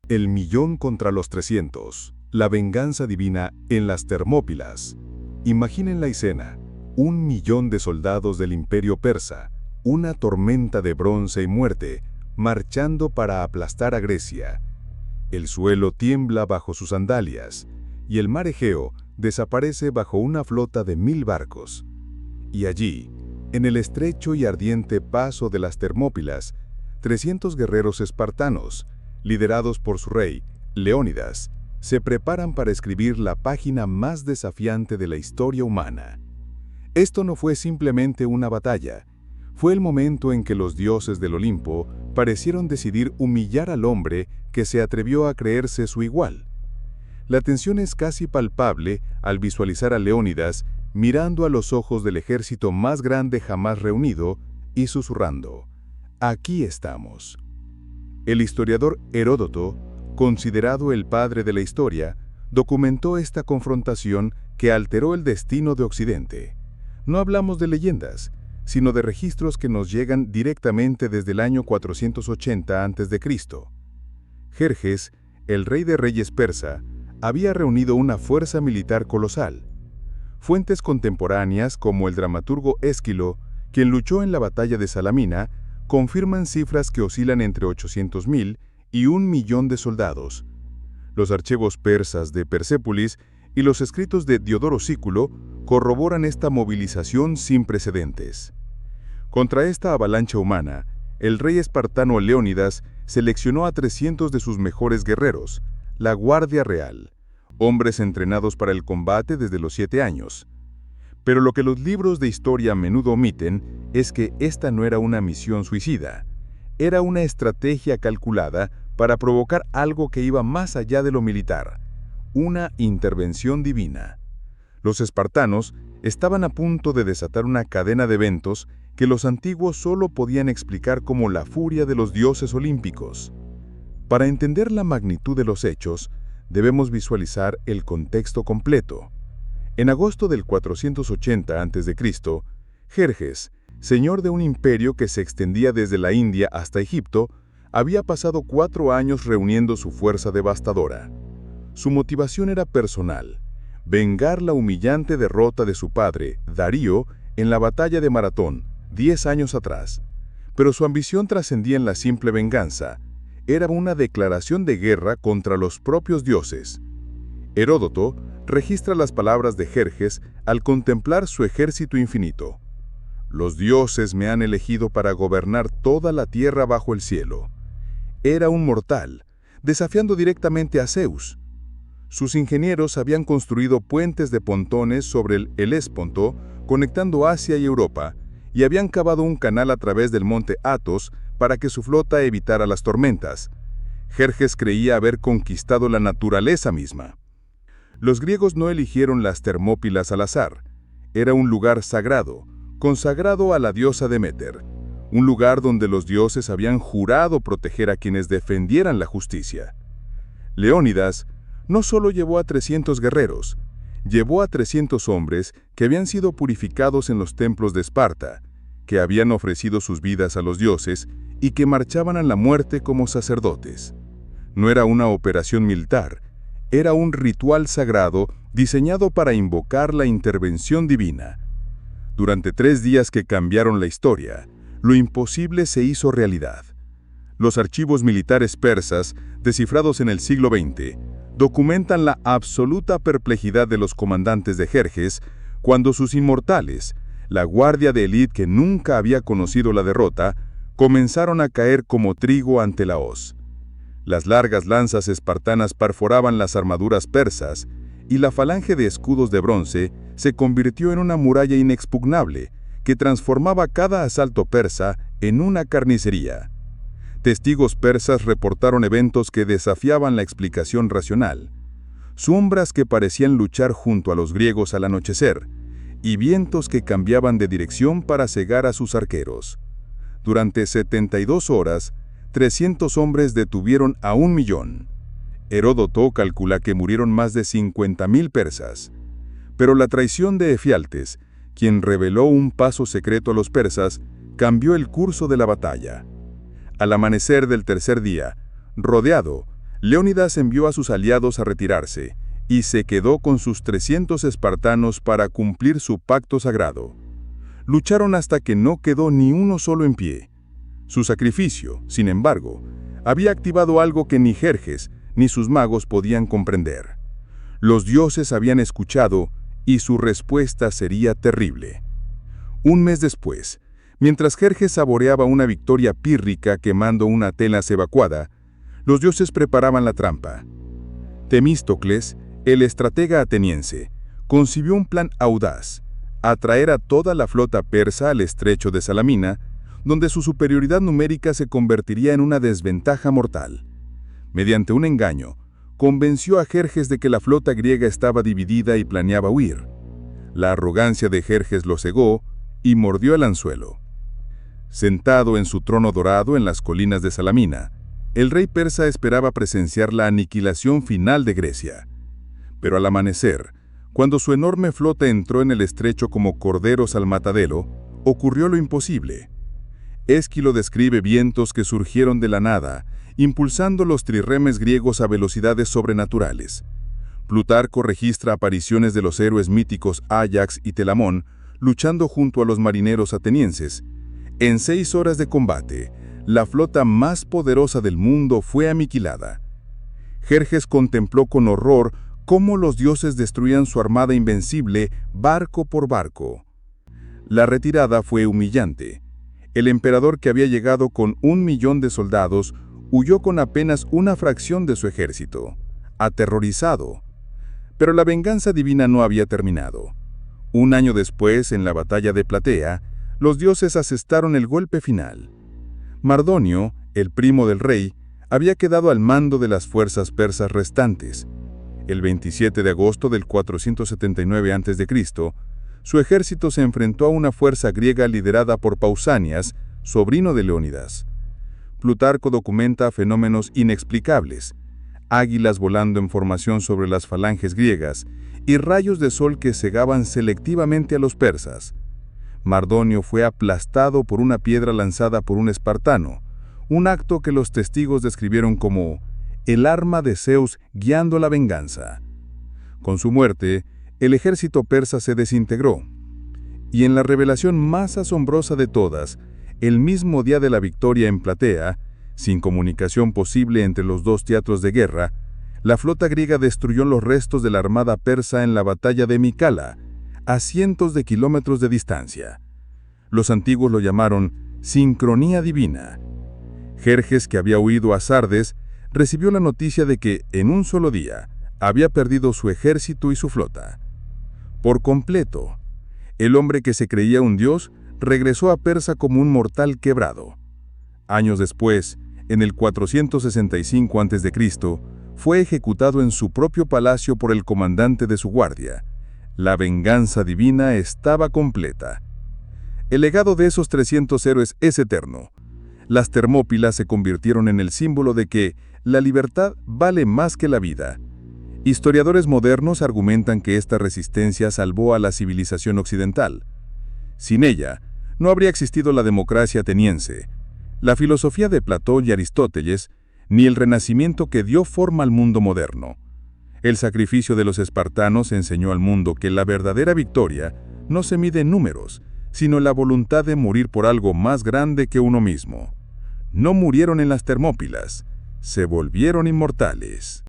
El millón contra los 300. La venganza divina en las Termópilas. Imaginen la escena. 1.000.000 de soldados del Imperio Persa, una tormenta de bronce y muerte, marchando para aplastar a Grecia. El suelo tiembla bajo sus sandalias, y el mar Egeo desaparece bajo una flota de 1.000 barcos. Y allí, en el estrecho y ardiente paso de las Termópilas, 300 guerreros espartanos, liderados por su rey, Leónidas, se preparan para escribir la página más desafiante de la historia humana. Esto no fue simplemente una batalla, fue el momento en que los dioses del Olimpo parecieron decidir humillar al hombre que se atrevió a creerse su igual. La tensión es casi palpable al visualizar a Leónidas mirando a los ojos del ejército más grande jamás reunido y susurrando: «Aquí estamos». El historiador Heródoto, considerado el padre de la historia, documentó esta confrontación que alteró el destino de Occidente. No hablamos de leyendas, sino de registros que nos llegan directamente desde el año 480 a.C. Jerjes, el rey de reyes persa, había reunido una fuerza militar colosal. Fuentes contemporáneas, como el dramaturgo Ésquilo, quien luchó en la batalla de Salamina, confirman cifras que oscilan entre 800.000 y 1.000.000 de soldados. Los archivos persas de Persépolis y los escritos de Diodoro Sículo corroboran esta movilización sin precedentes. Contra esta avalancha humana, el rey espartano Leónidas seleccionó a 300 de sus mejores guerreros, la Guardia Real, hombres entrenados para el combate desde los 7 años. Pero lo que los libros de historia a menudo omiten es que esta no era una misión suicida, era una estrategia calculada para provocar algo que iba más allá de lo militar, una intervención divina. Los espartanos estaban a punto de desatar una cadena de eventos que los antiguos solo podían explicar como la furia de los dioses olímpicos. Para entender la magnitud de los hechos, debemos visualizar el contexto completo. En agosto del 480 a.C., Jerjes, señor de un imperio que se extendía desde la India hasta Egipto, había pasado 4 años reuniendo su fuerza devastadora. Su motivación era personal: vengar la humillante derrota de su padre, Darío, en la batalla de Maratón, 10 años atrás. Pero su ambición trascendía en la simple venganza. Era una declaración de guerra contra los propios dioses. Heródoto registra las palabras de Jerjes al contemplar su ejército infinito. «Los dioses me han elegido para gobernar toda la tierra bajo el cielo». Era un mortal, desafiando directamente a Zeus. Sus ingenieros habían construido puentes de pontones sobre el Helesponto, conectando Asia y Europa, y habían cavado un canal a través del monte Athos para que su flota evitara las tormentas. Jerjes creía haber conquistado la naturaleza misma. Los griegos no eligieron las Termópilas al azar. Era un lugar sagrado, consagrado a la diosa Deméter, un lugar donde los dioses habían jurado proteger a quienes defendieran la justicia. Leónidas no solo llevó a 300 guerreros, llevó a 300 hombres que habían sido purificados en los templos de Esparta, que habían ofrecido sus vidas a los dioses y que marchaban a la muerte como sacerdotes. No era una operación militar, era un ritual sagrado diseñado para invocar la intervención divina. Durante 3 días que cambiaron la historia, lo imposible se hizo realidad. Los archivos militares persas, descifrados en el siglo XX, documentan la absoluta perplejidad de los comandantes de Jerjes cuando sus inmortales, la guardia de élite que nunca había conocido la derrota, comenzaron a caer como trigo ante la hoz. Las largas lanzas espartanas perforaban las armaduras persas, y la falange de escudos de bronce se convirtió en una muralla inexpugnable que transformaba cada asalto persa en una carnicería. Testigos persas reportaron eventos que desafiaban la explicación racional: sombras que parecían luchar junto a los griegos al anochecer, y vientos que cambiaban de dirección para cegar a sus arqueros. Durante 72 horas, 300 hombres detuvieron a 1.000.000. Heródoto calcula que murieron más de 50.000 persas. Pero la traición de Efialtes, quien reveló un paso secreto a los persas, cambió el curso de la batalla. Al amanecer del tercer día, rodeado, Leónidas envió a sus aliados a retirarse, y se quedó con sus 300 espartanos para cumplir su pacto sagrado. Lucharon hasta que no quedó ni uno solo en pie. Su sacrificio, sin embargo, había activado algo que ni Jerjes ni sus magos podían comprender. Los dioses habían escuchado y su respuesta sería terrible. Un mes después, mientras Jerjes saboreaba una victoria pírrica quemando una Atenas evacuada, los dioses preparaban la trampa. Temístocles, el estratega ateniense, concibió un plan audaz: atraer a toda la flota persa al estrecho de Salamina, donde su superioridad numérica se convertiría en una desventaja mortal. Mediante un engaño, convenció a Jerjes de que la flota griega estaba dividida y planeaba huir. La arrogancia de Jerjes lo cegó y mordió el anzuelo. Sentado en su trono dorado en las colinas de Salamina, el rey persa esperaba presenciar la aniquilación final de Grecia. Pero al amanecer, cuando su enorme flota entró en el estrecho como corderos al matadero, ocurrió lo imposible. Ésquilo describe vientos que surgieron de la nada, impulsando los trirremes griegos a velocidades sobrenaturales. Plutarco registra apariciones de los héroes míticos Áyax y Telamón luchando junto a los marineros atenienses. En 6 horas de combate, la flota más poderosa del mundo fue aniquilada. Jerjes contempló con horror cómo los dioses destruían su armada invencible barco por barco. La retirada fue humillante. El emperador, que había llegado con 1 millón de soldados, huyó con apenas una fracción de su ejército, aterrorizado. Pero la venganza divina no había terminado. Un año después, en la batalla de Platea, los dioses asestaron el golpe final. Mardonio, el primo del rey, había quedado al mando de las fuerzas persas restantes. El 27 de agosto del 479 a.C., su ejército se enfrentó a una fuerza griega liderada por Pausanias, sobrino de Leónidas. Plutarco documenta fenómenos inexplicables: águilas volando en formación sobre las falanges griegas y rayos de sol que cegaban selectivamente a los persas. Mardonio fue aplastado por una piedra lanzada por un espartano, un acto que los testigos describieron como el arma de Zeus guiando la venganza. Con su muerte, el ejército persa se desintegró. Y en la revelación más asombrosa de todas, el mismo día de la victoria en Platea, sin comunicación posible entre los dos teatros de guerra, la flota griega destruyó los restos de la armada persa en la batalla de Micala, a cientos de kilómetros de distancia. Los antiguos lo llamaron sincronía divina. Jerjes, que había huido a Sardes, recibió la noticia de que, en un solo día, había perdido su ejército y su flota. Por completo, el hombre que se creía un dios regresó a Persa como un mortal quebrado. Años después, en el 465 a.C., fue ejecutado en su propio palacio por el comandante de su guardia. La venganza divina estaba completa. El legado de esos 300 héroes es eterno. Las Termópilas se convirtieron en el símbolo de que la libertad vale más que la vida. Historiadores modernos argumentan que esta resistencia salvó a la civilización occidental. Sin ella, no habría existido la democracia ateniense, la filosofía de Platón y Aristóteles, ni el Renacimiento que dio forma al mundo moderno. El sacrificio de los espartanos enseñó al mundo que la verdadera victoria no se mide en números, sino en la voluntad de morir por algo más grande que uno mismo. No murieron en las Termópilas, se volvieron inmortales.